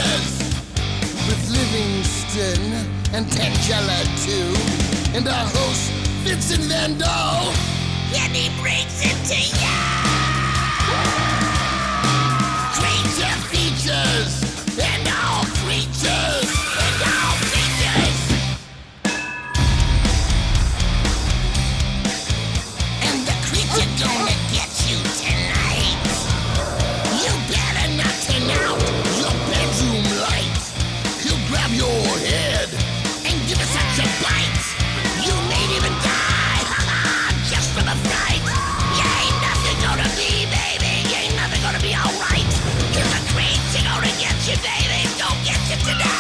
Features with Livingston and Tangela too, and our host Vincent Van Dahl, and he brings it to ya. Creature features and all creatures and all features, and the creature gonna get you tonight. You better not turn out your bedroom light. He'll grab your head and give it such a bite. You may even die, just from a fright. You ain't nothing gonna be, baby. You ain't nothing gonna be alright. Cause the creature gonna get you, baby. Don't get you tonight.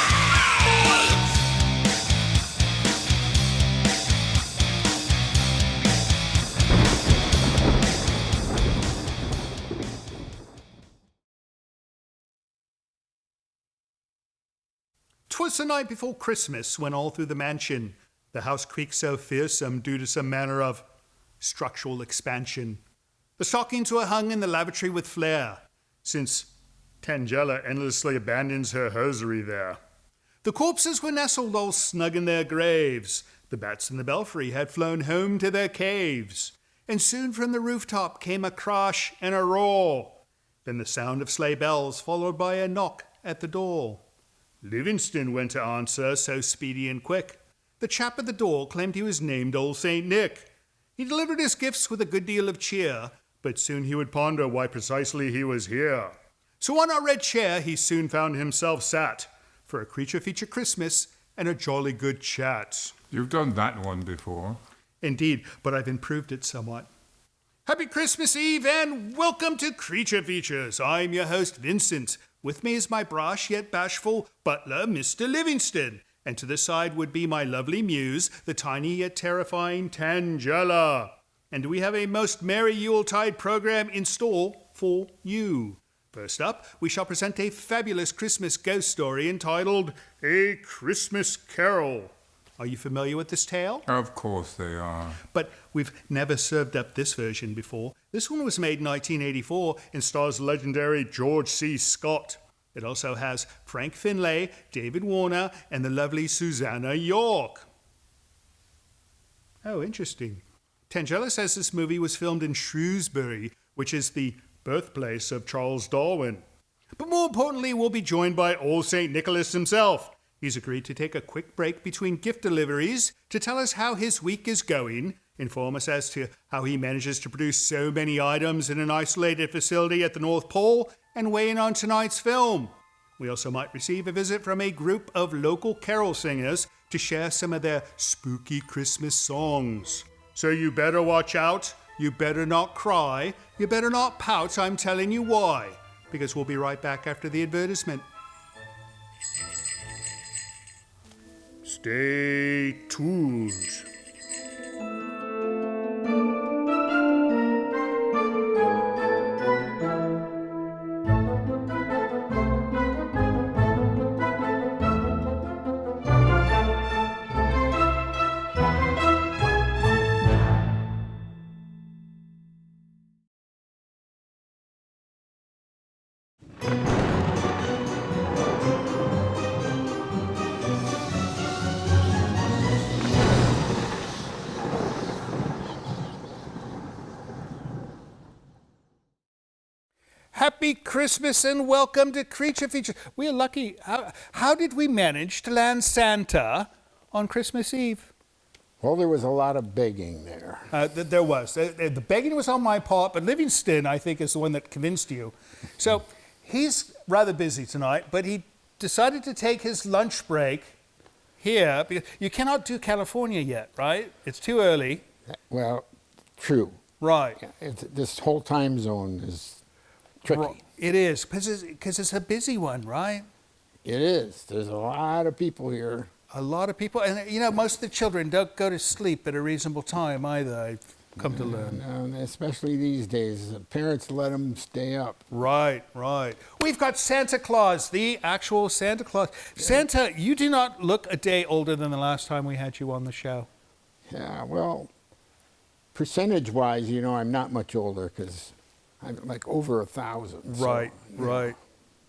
"'Twas the night before Christmas, when all through the mansion the house creaked so fearsome due to some manner of structural expansion. The stockings were hung in the lavatory with flair, since Tangela endlessly abandons her hosiery there. The corpses were nestled all snug in their graves. The bats in the belfry had flown home to their caves. And soon from the rooftop came a crash and a roar. Then the sound of sleigh bells, followed by a knock at the door. Livingston went to answer, so speedy and quick. The chap at the door claimed he was named Old Saint Nick. He delivered his gifts with a good deal of cheer, but soon he would ponder why precisely he was here. So on a red chair he soon found himself sat, for a creature feature Christmas and a jolly good chat. You've done that one before. Indeed, but I've improved it somewhat. Happy Christmas Eve and welcome to Creature Features. I'm your host, Vincent. With me is my brash yet bashful butler, Mr. Livingston. And to the side would be my lovely muse, the tiny yet terrifying Tangela. And we have a most merry Yuletide program in store for you. First up, we shall present a fabulous Christmas ghost story entitled A Christmas Carol. Are you familiar with this tale? Of course they are. But we've never served up this version before. This one was made in 1984 and stars legendary George C. Scott. It also has Frank Finlay, David Warner, and the lovely Susanna York. Oh, interesting. Tangela says this movie was filmed in Shrewsbury, which is the birthplace of Charles Darwin. But more importantly, we'll be joined by Old St. Nicholas himself. He's agreed to take a quick break between gift deliveries to tell us how his week is going, inform us as to how he manages to produce so many items in an isolated facility at the North Pole, and weigh in on tonight's film. We also might receive a visit from a group of local carol singers to share some of their spooky Christmas songs. So you better watch out, you better not cry, you better not pout, I'm telling you why. Because we'll be right back after the advertisement. Stay tuned. Happy Christmas and welcome to Creature Features. We are lucky. How did we manage to land Santa on Christmas Eve? Well, there was a lot of begging there. There was. The begging was on my part, but Livingston, I think, is the one that convinced you. So he's rather busy tonight, but he decided to take his lunch break here. Because you cannot do California yet, right? It's too early. Well, true. Right. This whole time zone is tricky. It is, because it's a busy one, right? It is. There's a lot of people here. A lot of people, and you know, most of the children don't go to sleep at a reasonable time either, I've come to learn. No, especially these days. The parents let them stay up. Right. We've got Santa Claus, the actual Santa Claus. Santa, you do not look a day older than the last time we had you on the show. Yeah, well, percentage-wise, you know, I'm not much older because I'm like over 1,000. Right.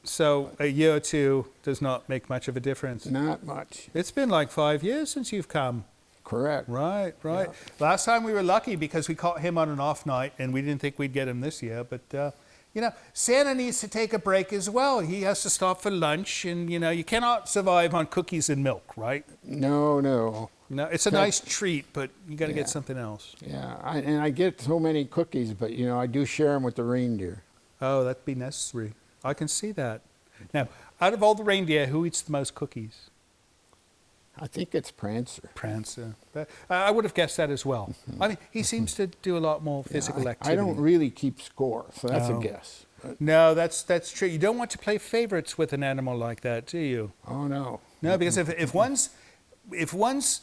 So a year or two does not make much of a difference. Not much. It's been like 5 years since you've come. Correct. Right. Yeah. Last time we were lucky because we caught him on an off night, and we didn't think we'd get him this year. But, Santa needs to take a break as well. He has to stop for lunch, and, you cannot survive on cookies and milk, right? No. No, it's a nice treat, but you got to get Yeah. something else. Yeah, I get so many cookies, but, I do share them with the reindeer. Oh, that'd be necessary. I can see that. Now, out of all the reindeer, who eats the most cookies? I think it's Prancer. Prancer. I would have guessed that as well. I mean, he seems to do a lot more physical activity. I don't really keep score, so that's Oh. a guess. But, No, that's true. You don't want to play favorites with an animal like that, do you? oh, no. No, because if one's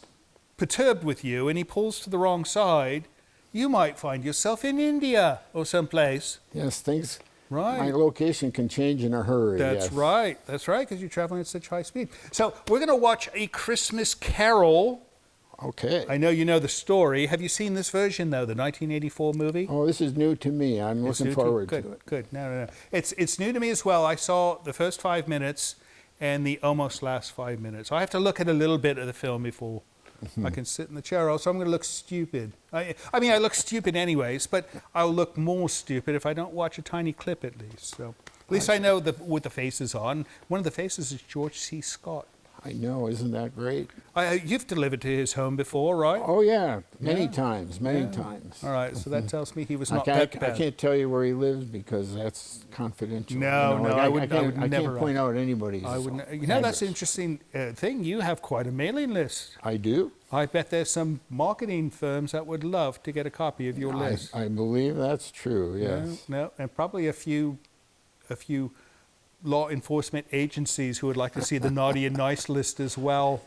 perturbed with you and he pulls to the wrong side, you might find yourself in India or someplace. Yes, things. Right. My location can change in a hurry. That's yes. right. That's right, because you're traveling at such high speed. So we're going to watch A Christmas Carol. Okay. I know you know the story. Have you seen this version, though, the 1984 movie? Oh, this is new to me. I'm It's looking new forward to to it. Good. No. It's new to me as well. I saw the first 5 minutes and the almost last 5 minutes. I have to look at a little bit of the film before I can sit in the chair, else I'm going to look stupid. I mean, I look stupid anyways, but I'll look more stupid if I don't watch a tiny clip at least. So at least I know what the faces are. And one of the faces is George C. Scott. I know, isn't that great? You've delivered to his home before, right? Oh, yeah, many Yeah. times. All right, so that tells me he was I not can't, that I bad. can't tell you where he lives because that's confidential. No, no, I would I never, can't point out anybody's. I wouldn't. That's an interesting thing. You have quite a mailing list. I do. I bet there's some marketing firms that would love to get a copy of your list. I believe that's true. Yes. No, and probably a few law enforcement agencies who would like to see the naughty and nice list as well.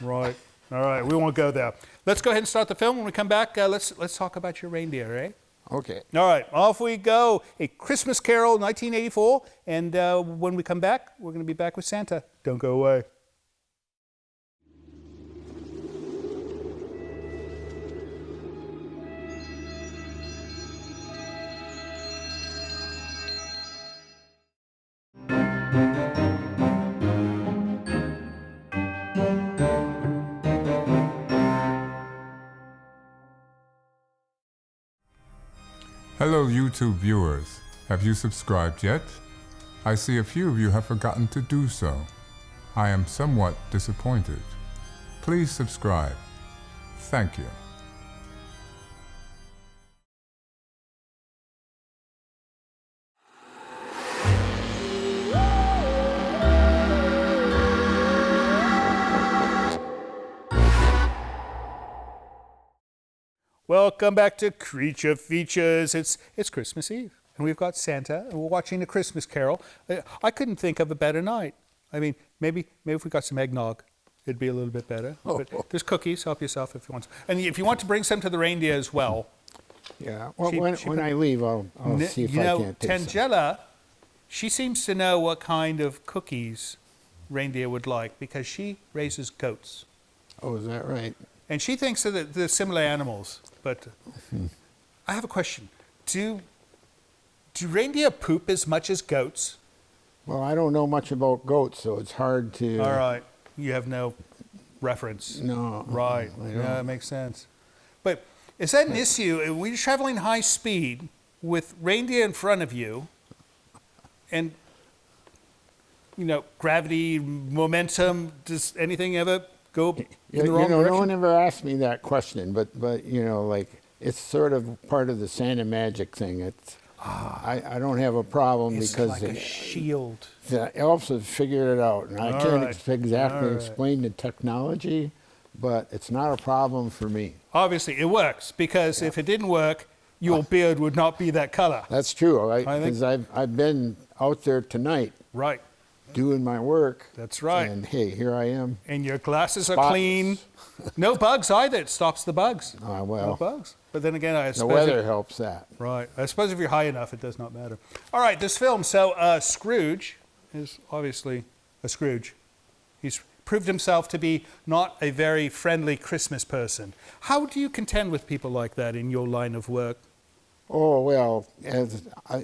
Right. All right. We won't go there. Let's go ahead and start the film. When we come back, let's talk about your reindeer, eh? Okay. All right. Off we go. A Christmas Carol, 1984. And when we come back, we're going to be back with Santa. Don't go away. Hello, YouTube viewers. Have you subscribed yet? I see a few of you have forgotten to do so. I am somewhat disappointed. Please subscribe. Thank you. Welcome back to Creature Features. It's Christmas Eve, and we've got Santa, and we're watching A Christmas Carol. I couldn't think of a better night. I mean, maybe if we got some eggnog, it'd be a little bit better. But there's cookies. Help yourself if you want. And if you want to bring some to the reindeer as well. Yeah. Well, She- when I leave, I'll see if I can't take some. Tangela, she seems to know what kind of cookies reindeer would like because she raises goats. Oh, is that right? And she thinks that they're similar animals. But I have a question. Do reindeer poop as much as goats? Well, I don't know much about goats, so it's hard to. All right. You have no reference. No. Right. I don't. Yeah, that makes sense. But is that an issue? When you're traveling high speed with reindeer in front of you and, gravity, momentum, does anything ever go in the wrong direction? No one ever asked me that question, but like it's sort of part of the Santa magic thing. It's I don't have a problem It's because like a shield. the elves have figured it out, and I All can't right. exactly All right. explain the technology, but it's not a problem for me. Obviously, it works because if it didn't work, your beard would not be that color. That's true, I think- because I've been out there tonight Right. doing my work. That's right. And hey, here I am. And your glasses are Spotless. clean. No bugs either. It stops the bugs. No Well, bugs. But then again, I the suppose weather helps that. right. I suppose if you're high enough, it does not matter. All right, this film. So Scrooge is obviously a Scrooge. He's proved himself to be not a very friendly Christmas person. How do you contend with people like that in your line of work? Oh, well, as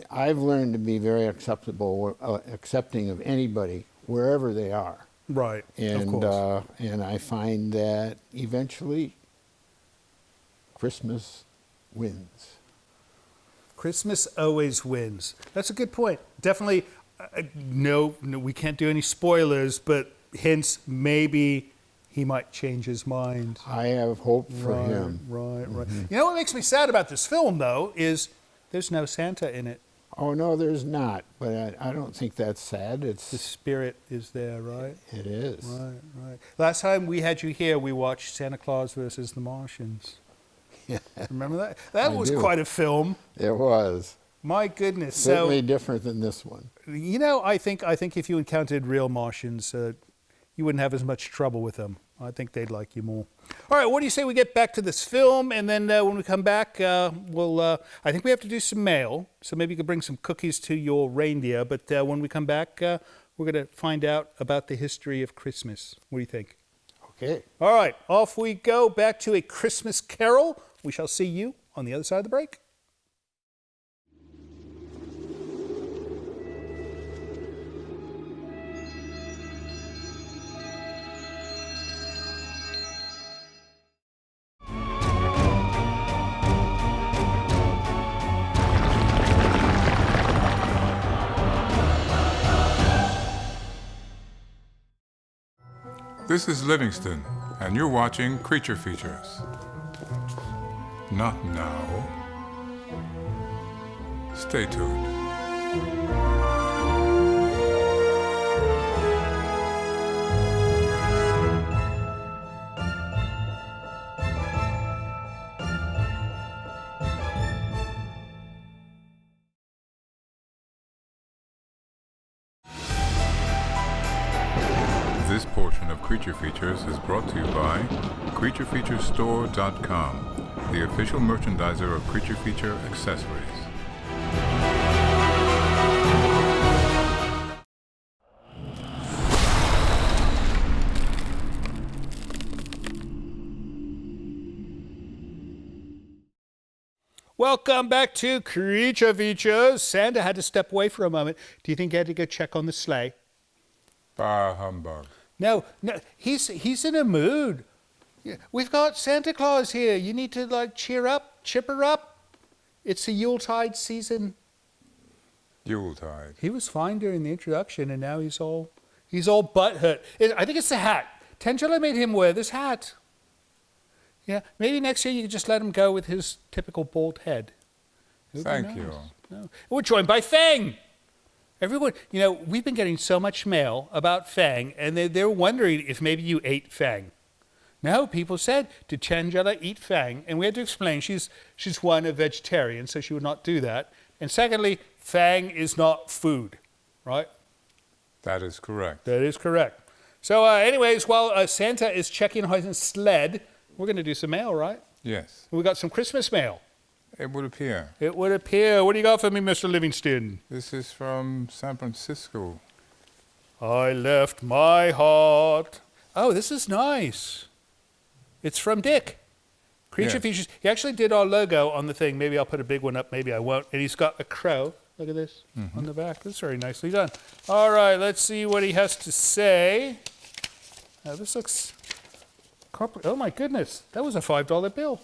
I've learned to be very accepting of anybody, wherever they are. Right, of course. And I find that eventually Christmas wins. Christmas always wins. That's a good point. Definitely, no, we can't do any spoilers, but hints, maybe he might change his mind. I have hope for him. Right. You know what makes me sad about this film, though, is there's no Santa in it. Oh, no, there's not. But I don't think that's sad. The spirit is there, right? It is. Right. Last time we had you here, we watched Santa Claus versus the Martians. Yeah. Remember that? That I was do. quite a film. It was. My goodness. Certainly different than this one. You know, I think if you encountered real Martians, you wouldn't have as much trouble with them. I think they'd like you more. All right, what do you say we get back to this film, and then when we come back, I think we have to do some mail, so maybe you could bring some cookies to your reindeer, but when we come back, we're going to find out about the history of Christmas. What do you think? Okay. All right, off we go back to A Christmas Carol. We shall see you on the other side of the break. This is Livingston, and you're watching Creature Features. Not now. Stay tuned. This portion of Creature Features is brought to you by CreatureFeatureStore.com, the official merchandiser of Creature Feature accessories. Welcome back to Creature Features. Santa had to step away for a moment. Do you think he had to go check on the sleigh? Bah humbug. No, he's in a mood. Yeah, we've got Santa Claus here. You need to chipper up. It's the Yuletide season. Yuletide. He was fine during the introduction, and now he's all butthurt. I think it's the hat. Tangela made him wear this hat. Yeah, maybe next year you could just let him go with his typical bald head. Thank you. No. We're joined by Fang. Everyone, we've been getting so much mail about Fang, and they're wondering if maybe you ate Fang. No, people said, did Tangela eat Fang? And we had to explain she's one, a vegetarian, so she would not do that. And secondly, Fang is not food, right? That is correct. That is correct. So anyways, while Santa is checking on his sled, we're going to do some mail, right? Yes. We got some Christmas mail. It would appear. It would appear. What do you got for me, Mr. Livingston? This is from San Francisco. I left my heart. Oh, this is nice. It's from Dick. Creature Yes. Features. He actually did our logo on the thing. Maybe I'll put a big one up. Maybe I won't. And he's got a crow. Look at this on the back. That's very nicely done. All right, let's see what he has to say. This looks... Oh, my goodness. That was a $5 bill.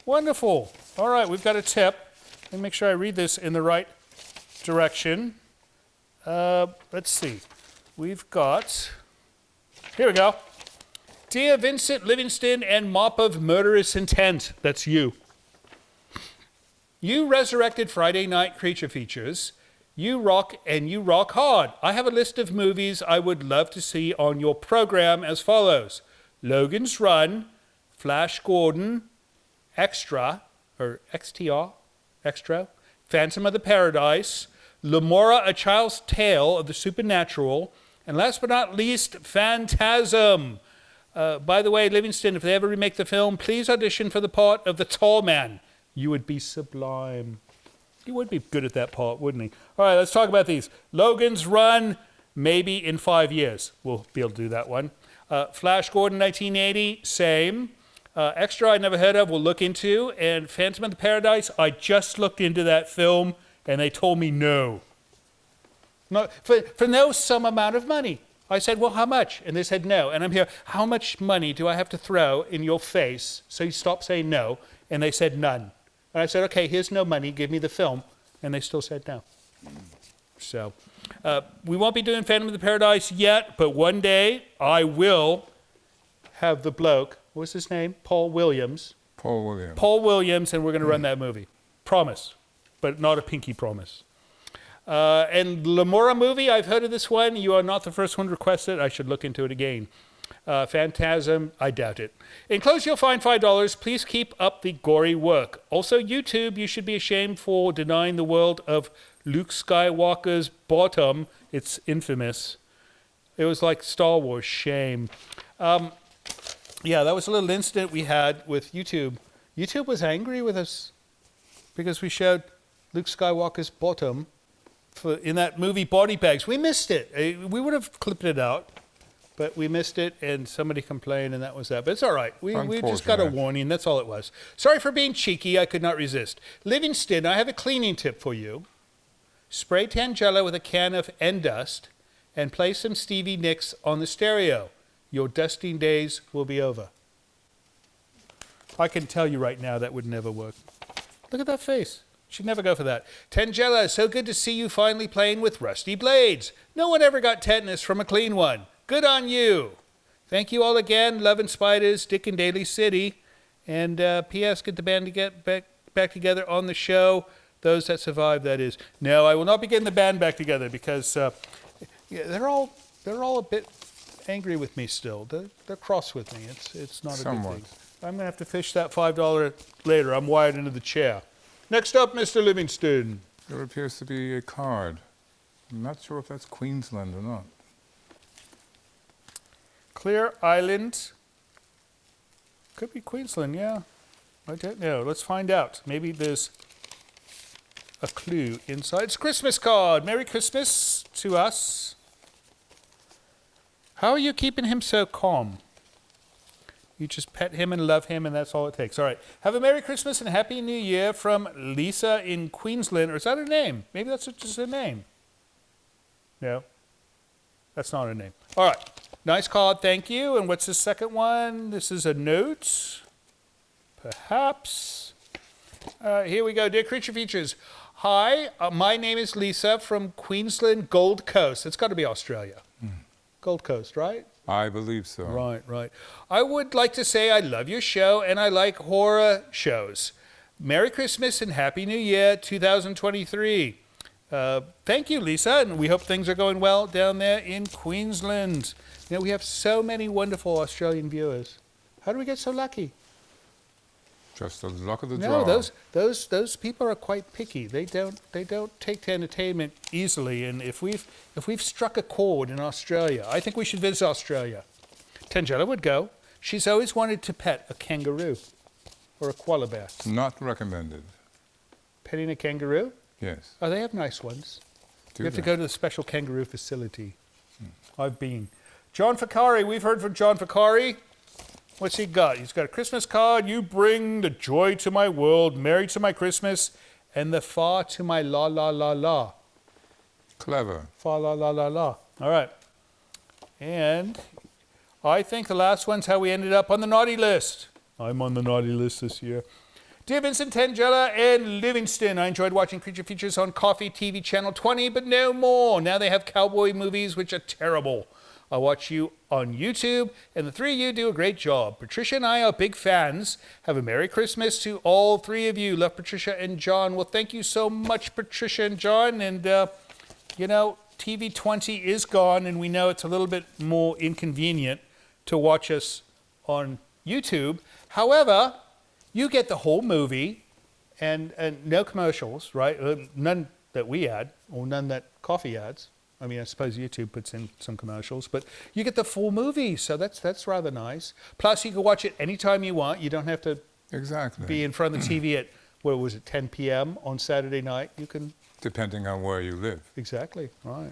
Wonderful. All right, we've got a tip. Let me make sure I read this in the right direction. Let's see. We've got... Here we go. Dear Vincent Livingston and mop of murderous intent. That's you. You resurrected Friday Night Creature Features. You rock and you rock hard. I have a list of movies I would love to see on your program as follows. Logan's Run, Flash Gordon, Extra, or XTR, Extra, Phantom of the Paradise, Lamora, A Child's Tale of the Supernatural, and last but not least, Phantasm. By the way, Livingston, if they ever remake the film, please audition for the part of the tall man. You would be sublime. He would be good at that part, wouldn't he? All right, let's talk about these. Logan's Run, maybe in 5 years. We'll be able to do that one. Flash Gordon, 1980, same. Extra I never heard of, we'll look into. And Phantom of the Paradise, I just looked into that film, and they told me no. No, for no some amount of money. I said, well, how much? And they said no. And I'm here, how much money do I have to throw in your face so you stop saying no? And they said none. And I said, okay, here's no money, give me the film. And they still said no. So we won't be doing Phantom of the Paradise yet, but one day I will have the bloke, what's his name? Paul Williams, and we're going to run that movie. Promise, but not a pinky promise. And Lamora movie, I've heard of this one. You are not the first one to request it. I should look into it again. Phantasm, I doubt it. Enclosed, you'll find $5. Please keep up the gory work. Also, YouTube, you should be ashamed for denying the world of Luke Skywalker's bottom. It's infamous. It was like Star Wars, shame. Yeah, that was a little incident we had with YouTube. YouTube was angry with us because we showed Luke Skywalker's bottom in that movie Body Bags. We missed it. We would have clipped it out, but we missed it, and somebody complained, and that was that. But it's all right. We just got a warning. That's all it was. Sorry for being cheeky. I could not resist. Livingston, I have a cleaning tip for you. Spray Tangela with a can of N-Dust and play some Stevie Nicks on the stereo. Your dusting days will be over. I can tell you right now that would never work. Look at that face. She'd never go for that. Tangela, so good to see you finally playing with rusty blades. No one ever got tetanus from a clean one. Good on you. Thank you all again. Love and Spiders, Dick and Daly City. And P.S. Get the band to get back together on the show. Those that survive, that is. No, I will not be getting the band back together because they're all a bit angry with me still. They're cross with me. It's not a good thing. I'm going to have to fish that $5 later. I'm wired into the chair. Next up, Mr. Livingston. There appears to be a card. I'm not sure if that's Queensland or not. Clear Island. Could be Queensland, yeah. I don't know. Let's find out. Maybe there's a clue inside. It's a Christmas card. Merry Christmas to us. How are you keeping him so calm? You just pet him and love him, and that's all it takes. All right. Have a Merry Christmas and Happy New Year from Lisa in Queensland. Or is that her name? Maybe that's just her name. No. That's not her name. All right. Nice card. Thank you. And what's the second one? This is a note. Perhaps. Here we go. Dear Creature Features. Hi. My name is Lisa from Queensland, Gold Coast. It's got to be Australia. Gold Coast, right? I believe so. Right. I would like to say I love your show and I like horror shows. Merry Christmas and Happy New Year 2023. Thank you, Lisa, and we hope things are going well down there in Queensland. You know, we have so many wonderful Australian viewers. How do we get so lucky? Just the luck of the draw. No, those people are quite picky. They don't take to entertainment easily. And if we've struck a chord in Australia, I think we should visit Australia. Tangela would go. She's always wanted to pet a kangaroo or a koala bear. Not recommended. Petting a kangaroo? Yes. Oh, they have nice ones. You have to go to the special kangaroo facility. I've been. John Fakari, we've heard from John Fakari. What's he got? He's got a Christmas card. You bring the joy to my world, merry to my Christmas, and the fa to my la la la la. Clever. Fa la la la la. All right. And I think the last one's how we ended up on the naughty list. I'm on the naughty list this year. Dear Vincent, Tangela, and Livingston, I enjoyed watching Creature Features on Coffee TV Channel 20, but no more. Now they have cowboy movies, which are terrible. I watch you on YouTube, and the three of you do a great job. Patricia and I are big fans. Have a Merry Christmas to all three of you. Love, Patricia and John. Well, thank you so much, Patricia and John. And, you know, TV 20 is gone, and we know it's a little bit more inconvenient to watch us on YouTube. However, you get the whole movie and no commercials, right? None that we add, or none that Coffee adds. I mean, I suppose YouTube puts in some commercials, but you get the full movie, so that's rather nice. Plus, you can watch it anytime you want. You don't have to be in front of the TV at, 10 p.m. on Saturday night. You can... Depending on where you live. Exactly. Right.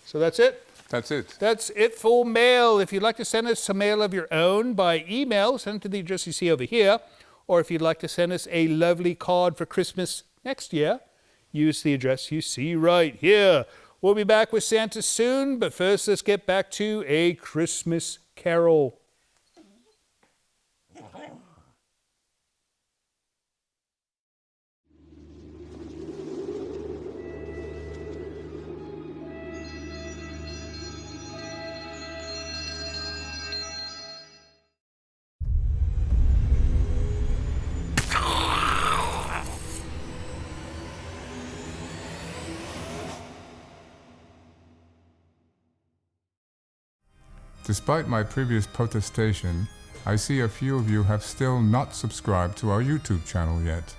So that's it? That's it. That's it for mail. If you'd like to send us some mail of your own by email, send it to the address you see over here. Or if you'd like to send us a lovely card for Christmas next year, use the address you see right here. We'll be back with Santa soon, but first let's get back to A Christmas Carol. Despite my previous protestation, I see a few of you have still not subscribed to our YouTube channel yet.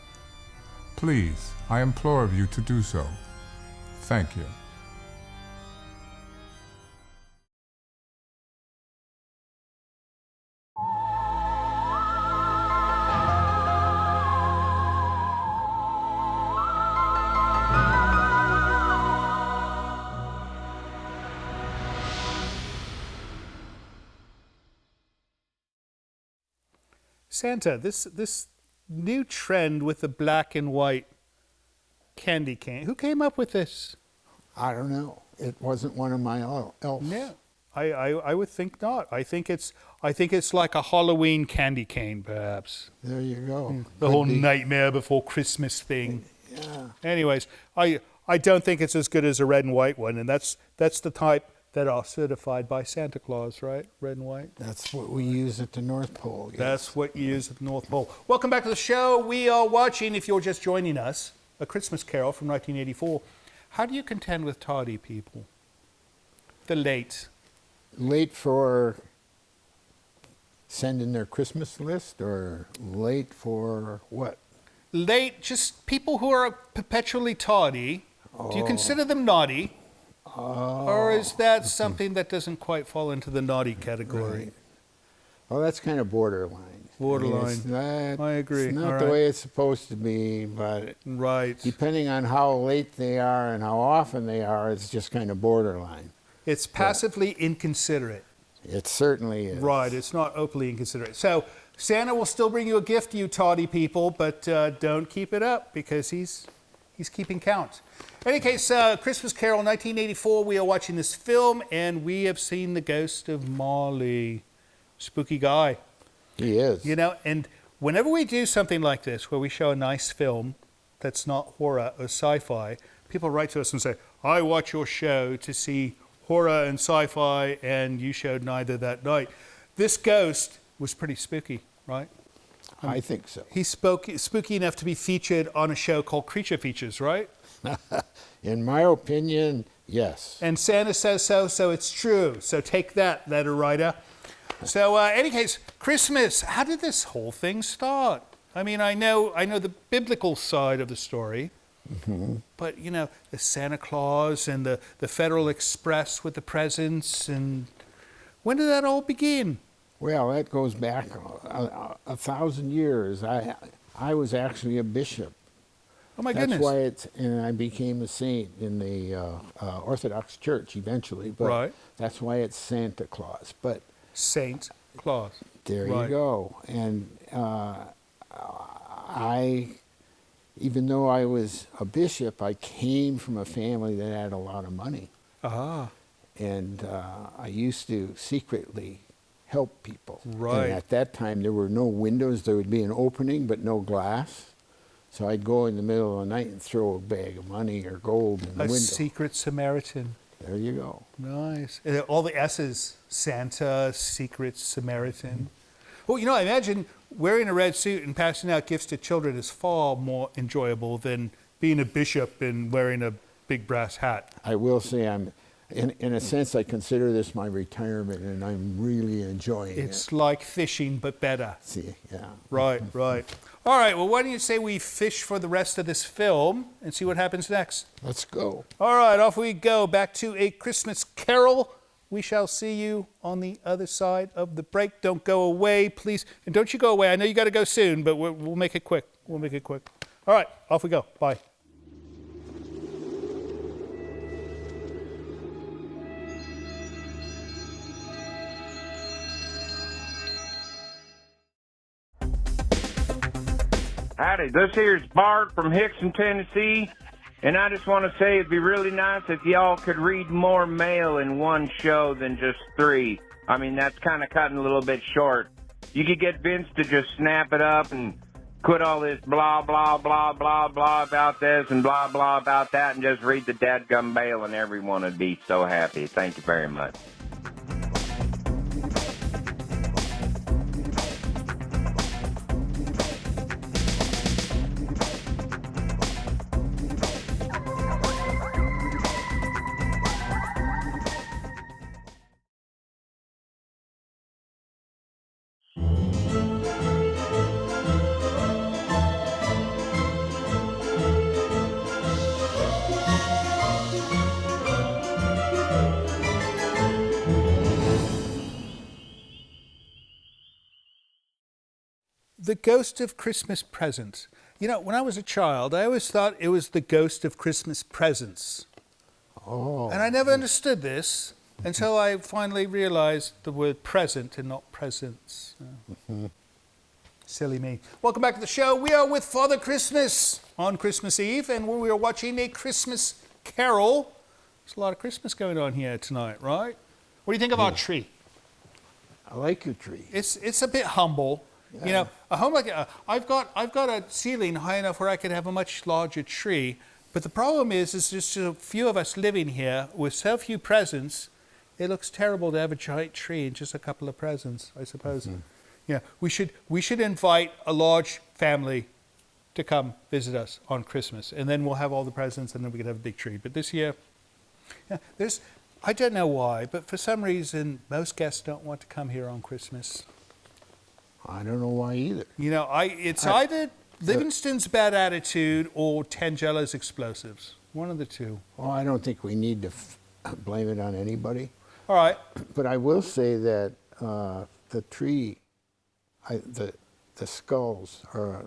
Please, I implore of you to do so. Thank you. Santa, this new trend with the black and white candy cane, who came up with this? I don't know. It wasn't one of my elves. Yeah, I would think not. I think it's like a Halloween candy cane, perhaps. There you go. The whole Nightmare Before Christmas thing. Yeah. Anyways, I don't think it's as good as a red and white one, and that's the type that are certified by Santa Claus, right? Red and white. That's what we use at the North Pole. Yes. That's what you use at the North Pole. Welcome back to the show. We are watching, if you're just joining us, A Christmas Carol from 1984. How do you contend with tardy people? The late. Late for sending their Christmas list, or late for what? Late, just people who are perpetually tardy. Do you consider them naughty? Or is that something that doesn't quite fall into the naughty category? Right. Well, that's kind of borderline. Borderline. It's not, I agree. It's not the way it's supposed to be, but right. Depending on how late they are and how often they are, it's just kind of borderline. It's passively inconsiderate. It certainly is. Right, it's not openly inconsiderate. So Santa will still bring you a gift, you tardy people, but don't keep it up because he's keeping count. In any case, Christmas Carol 1984, we are watching this film, and we have seen the ghost of Marley. Spooky guy. He is. You know, and whenever we do something like this, where we show a nice film that's not horror or sci-fi, people write to us and say, I watch your show to see horror and sci-fi, and you showed neither that night. This ghost was pretty spooky, right? I think so. He's spooky enough to be featured on a show called Creature Features, right? In my opinion, yes. And Santa says so, so it's true. So take that, letter writer. So, any case, Christmas. How did this whole thing start? I mean, I know the biblical side of the story, but you know, the Santa Claus and the Federal Express with the presents, and when did that all begin? Well, that goes back 1,000 years. I was actually a bishop. Oh my goodness! That's why and I became a saint in the Orthodox Church eventually. But right. That's why it's Santa Claus. But Saint Claus. There you go. And even though I was a bishop, I came from a family that had a lot of money. Ah. And I used to secretly help people. Right. And at that time, there were no windows. There would be an opening, but no glass. So I'd go in the middle of the night and throw a bag of money or gold in the window. A secret Samaritan. There you go. Nice. And all the S's. Santa, Secret Samaritan. Well, you know, I imagine wearing a red suit and passing out gifts to children is far more enjoyable than being a bishop and wearing a big brass hat. I will say in a sense, I consider this my retirement, and I'm really enjoying it. It's like fishing, but better. See, yeah. Right, right. All right, well, why don't you say we fish for the rest of this film and see what happens next? Let's go. All right, off we go. Back to A Christmas Carol. We shall see you on the other side of the break. Don't go away, please. And don't you go away. I know you got to go soon, but we'll make it quick. We'll make it quick. All right, off we go. Bye. Howdy, this here's Bart from Hickson, Tennessee, and I just want to say it'd be really nice if y'all could read more mail in one show than just 3. I mean, that's kind of cutting a little bit short. You could get Vince to just snap it up and quit all this blah, blah, blah, blah, blah about this and blah, blah about that and just read the dadgum mail and everyone would be so happy. Thank you very much. The Ghost of Christmas Presents. You know, when I was a child, I always thought it was the Ghost of Christmas Presents. Oh. And I never understood this until I finally realized the word present and not presents. Silly me. Welcome back to the show. We are with Father Christmas on Christmas Eve, and we are watching a Christmas carol. There's a lot of Christmas going on here tonight, right? What do you think of our tree? I like your tree. It's a bit humble. Yeah. You know, a home like I've got a ceiling high enough where I could have a much larger tree. But the problem is just a few of us living here with so few presents. It looks terrible to have a giant tree and just a couple of presents, I suppose. Mm-hmm. Yeah, we should invite a large family to come visit us on Christmas, and then we'll have all the presents, and then we could have a big tree. But this year, yeah, I don't know why, but for some reason most guests don't want to come here on Christmas. I don't know why either. You know, it's either Livingston's bad attitude or Tangella's explosives. One of the two. Well, I don't think we need to blame it on anybody. All right. But I will say that the tree, the skulls are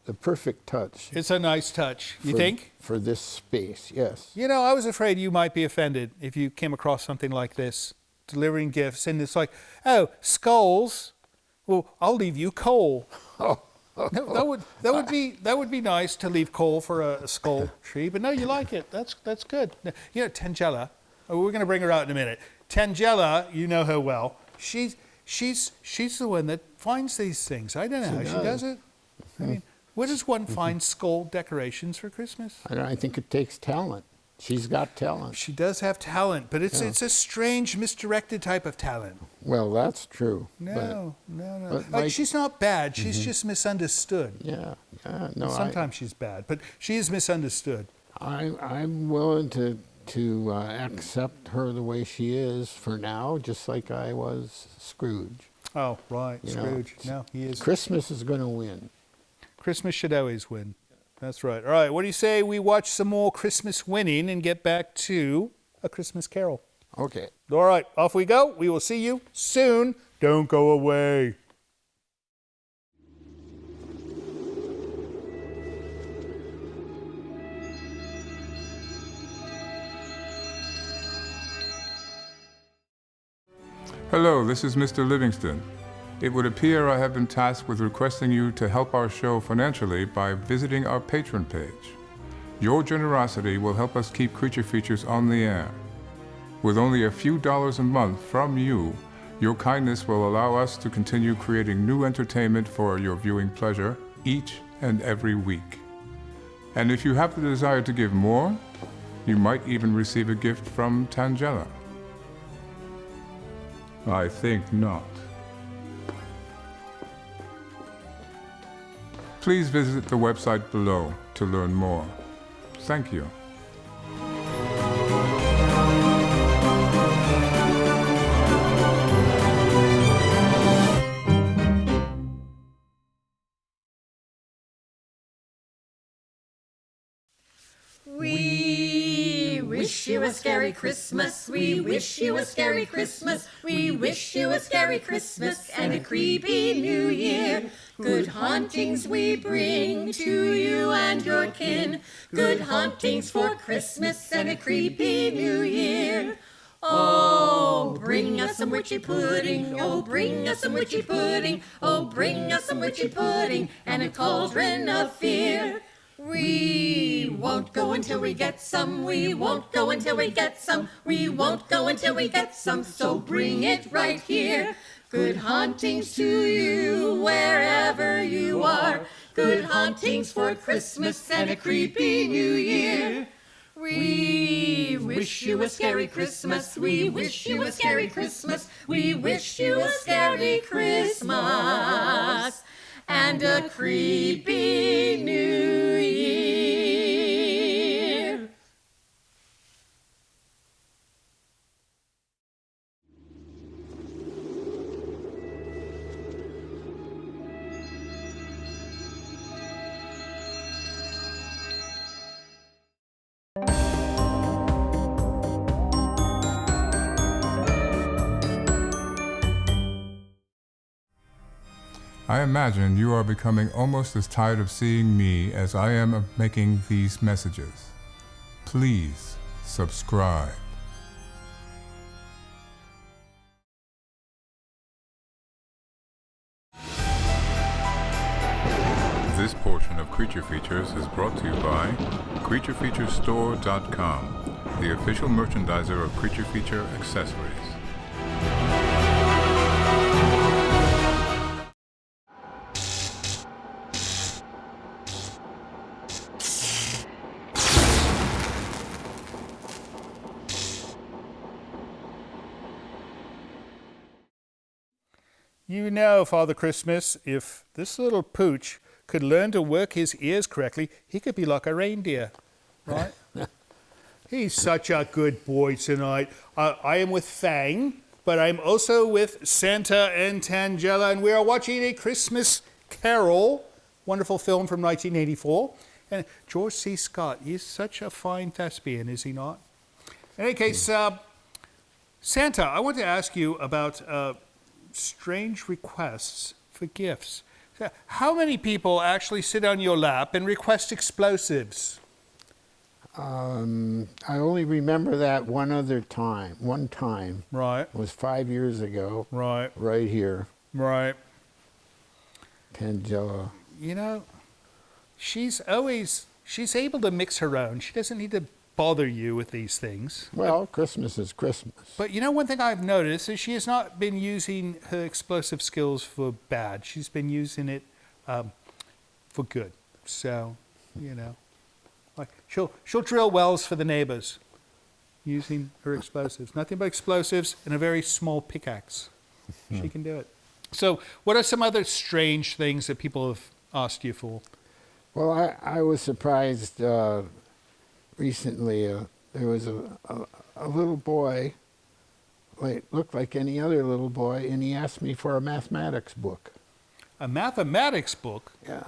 the perfect touch. It's a nice touch. You think? For this space, yes. You know, I was afraid you might be offended if you came across something like this, delivering gifts, and it's like, oh, skulls. Well, I'll leave you coal. No, that would be nice to leave coal for a skull tree, but no, you like it. That's good. You know, Tangella. Oh, we're going to bring her out in a minute. Tangella, you know her well. She's the one that finds these things. I don't know how she does it. I mean, where does one find skull decorations for Christmas? I think it takes talent. She's got talent. She does have talent, but it's a strange, misdirected type of talent. Well, that's true. No. Like, she's not bad. She's just misunderstood. Yeah. No. Sometimes she's bad, but she is misunderstood. I'm willing to accept her the way she is for now, just like I was Scrooge. Oh, right, Scrooge. No, he is. Christmas is going to win. Christmas should always win. That's right. All right, what do you say we watch some more Christmas winning and get back to A Christmas Carol? Okay. All right, off we go. We will see you soon. Don't go away. Hello, this is Mr. Livingston. It would appear I have been tasked with requesting you to help our show financially by visiting our Patreon page. Your generosity will help us keep Creature Features on the air. With only a few dollars a month from you, your kindness will allow us to continue creating new entertainment for your viewing pleasure each and every week. And if you have the desire to give more, you might even receive a gift from Tangella. I think not. Please visit the website below to learn more. Thank you. We wish you a scary Christmas. We wish you a scary Christmas. We wish you a scary Christmas and a creepy New Year. Good hauntings we bring to you and your kin. Good hauntings for Christmas and a creepy New Year. Oh, bring us some witchy pudding. Oh, bring us some witchy pudding. Oh, bring us some witchy pudding and a cauldron of fear. We won't go until we get some. We won't go until we get some. We won't go until we get some. So bring it right here. Good hauntings to you wherever you are. Good hauntings for Christmas and a creepy New Year. We wish you a scary Christmas. We wish you a scary Christmas. We wish you a scary Christmas and a creepy New Year. I imagine you are becoming almost as tired of seeing me as I am of making these messages. Please subscribe. This portion of Creature Features is brought to you by CreatureFeatureStore.com, the official merchandiser of Creature Feature accessories. You know, Father Christmas, if this little pooch could learn to work his ears correctly, he could be like a reindeer, right? He's such a good boy tonight. I am with Fang, but I'm also with Santa and Tangela, and we are watching A Christmas Carol, wonderful film from 1984. And George C. Scott, he's such a fine thespian, is he not? In any case, Santa, I want to ask you about strange requests for gifts. How many people actually sit on your lap and request explosives? I only remember that one time. Right. It was 5 years ago. Right. Right here. Right. Tangela. You know, she's able to mix her own. She doesn't need to bother you with these things. Well, Christmas is Christmas. But you know, one thing I've noticed is she has not been using her explosive skills for bad. She's been using it for good. So, you know, like she'll drill wells for the neighbors using her explosives. Nothing but explosives and a very small pickaxe. She can do it. So, what are some other strange things that people have asked you for? Well, I was surprised recently. There was a little boy, looked like any other little boy, and he asked me for a mathematics book. A mathematics book? Yeah.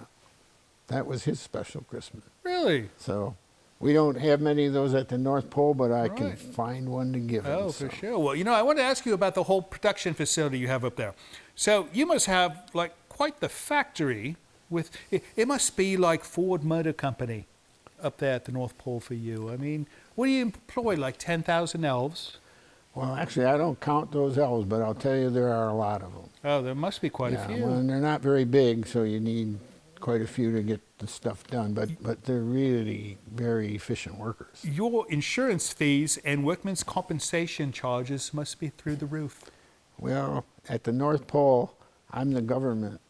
That was his special Christmas. Really? So we don't have many of those at the North Pole, but I can Right. find one to give him. Oh, for sure. Well, you know, I want to ask you about the whole production facility you have up there. So you must have, like, quite the factory with, it must be like Ford Motor Company up there at the North Pole for you. I mean, what do you employ, like 10,000 elves? Well, actually, I don't count those elves, but I'll tell you there are a lot of them. Oh, there must be quite a Yeah, few. well, and they're not very big, so you need quite a few to get the stuff done, but they're really very efficient workers. Your insurance fees and workmen's compensation charges must be through the roof. Well, at the North Pole, I'm the government.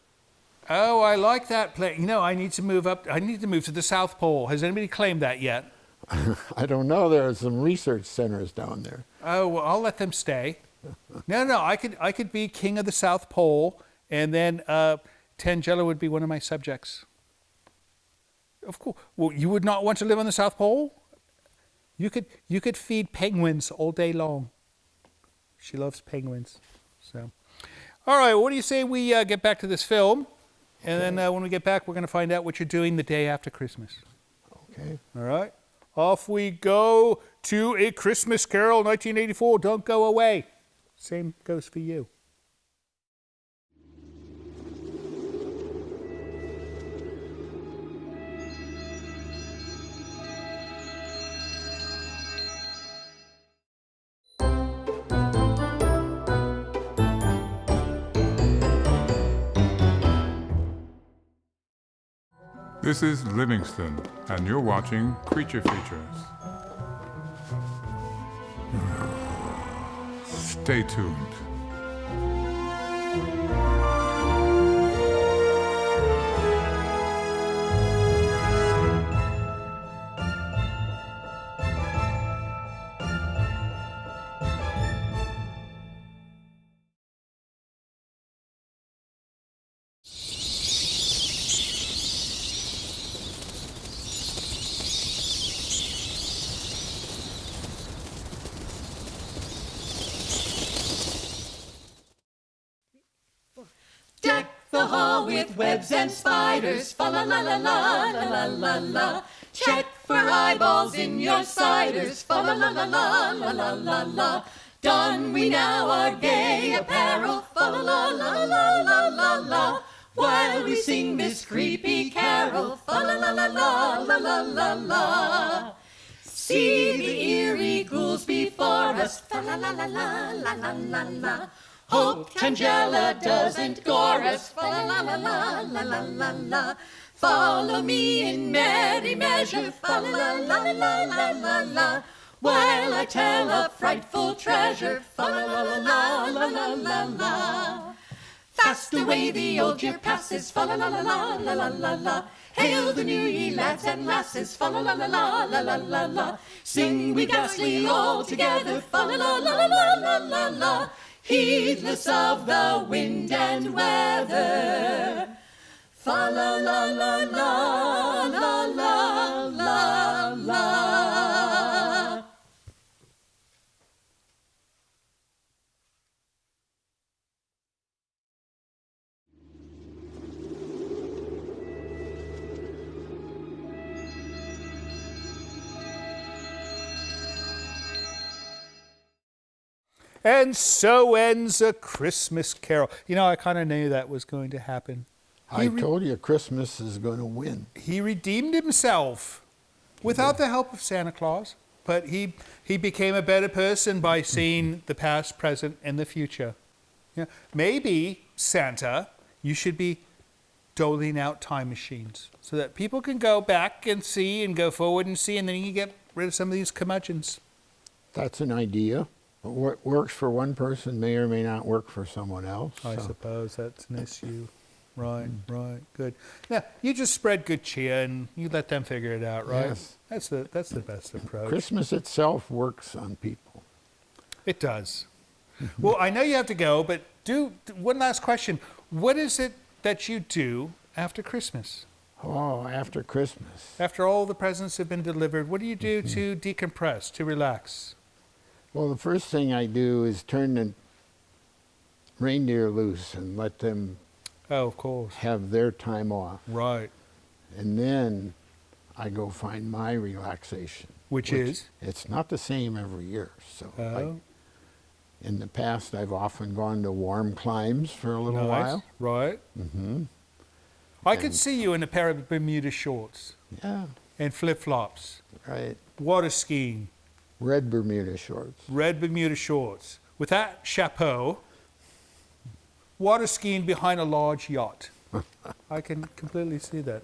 Oh, I like that place. You know, I need to move up. I need to move to the South Pole. Has anybody claimed that yet? I don't know. There are some research centers down there. Oh, well, I'll let them stay. No, I could be king of the South Pole, and then Tangela would be one of my subjects. Of course. Well, you would not want to live on the South Pole? You could feed penguins all day long. She loves penguins. So, all right. What do you say we get back to this film, and then when we get back, we're going to find out what you're doing the day after Christmas. Okay. All right. Off we go to A Christmas Carol, 1984. Don't go away. Same goes for you. This is Livingston, and you're watching Creature Features. Stay tuned. Deck the hall with webs and spiders, fa la la la la la la la la. Check for eyeballs in your ciders, fa la la la la la la la la. Don we now our gay apparel, fa la la la la la la la. While we sing this creepy carol, fa la la la la la la la la. See the eerie ghouls before us, fa la la la la la la la la. Hope Tangela doesn't gore us, fa la la la la la la la la. Follow me in merry measure, fa la la la la la la la. While I tell a frightful treasure, fa la la la la la la la la. Fast away the old year passes, fa la la la la la la la la. Hail the new ye lads and lasses, fa la la la la la la la la. Sing we ghastly all together, fa la la la la la la la. Heedless of the wind and weather, fa la la la la la la la la. And so ends A Christmas Carol. You know, I kind of knew that was going to happen. I told you Christmas is going to win. He redeemed himself without the help of Santa Claus, but he became a better person by seeing the past, present, and the future. Yeah. Maybe, Santa, you should be doling out time machines so that people can go back and see and go forward and see, and then you can get rid of some of these curmudgeons. That's an idea. What works for one person may or may not work for someone else. I suppose that's an issue. Right, right, good. Now, you just spread good cheer and you let them figure it out, right? Yes. That's the best approach. Christmas itself works on people. It does. Well, I know you have to go, but one last question. What is it that you do after Christmas? Oh, after Christmas. After all the presents have been delivered, what do you do to decompress, to relax? Well, the first thing I do is turn the reindeer loose and let them Of course. have their time off. Right. And then I go find my relaxation. Which is? It's not the same every year. So Oh. in the past, I've often gone to warm climes for a little while. Right. Mm-hmm. I could see you in a pair of Bermuda shorts Yeah, and flip-flops, right. water skiing, Red Bermuda shorts. red Bermuda shorts, with that chapeau, water skiing behind a large yacht. I can completely see that.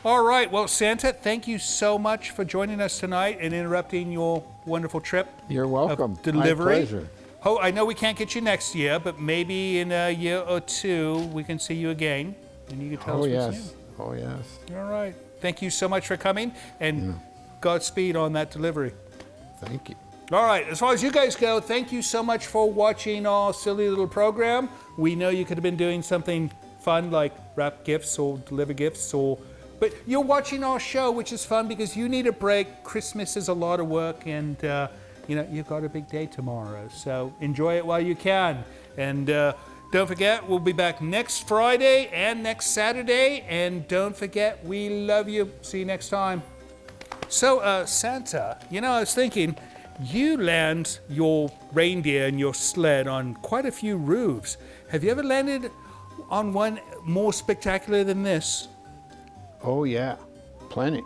All right, well, Santa, thank you so much for joining us tonight and interrupting your wonderful trip. You're welcome. Of delivery. My pleasure. Oh, I know we can't get you next year, but maybe in a year or two we can see you again, and you can tell us what's new. Oh, yes. All right. Thank you so much for coming, and Godspeed on that delivery. Thank you. All right, as far as you guys go, thank you so much for watching our silly little program. We know you could have been doing something fun like wrap gifts or deliver gifts, but you're watching our show, which is fun because you need a break. Christmas is a lot of work, and you've got a big day tomorrow, so enjoy it while you can. And don't forget, we'll be back next Friday and next Saturday, and don't forget, we love you. See you next time. So, Santa, I was thinking, you land your reindeer and your sled on quite a few roofs. Have you ever landed on one more spectacular than this? Oh, yeah. Plenty.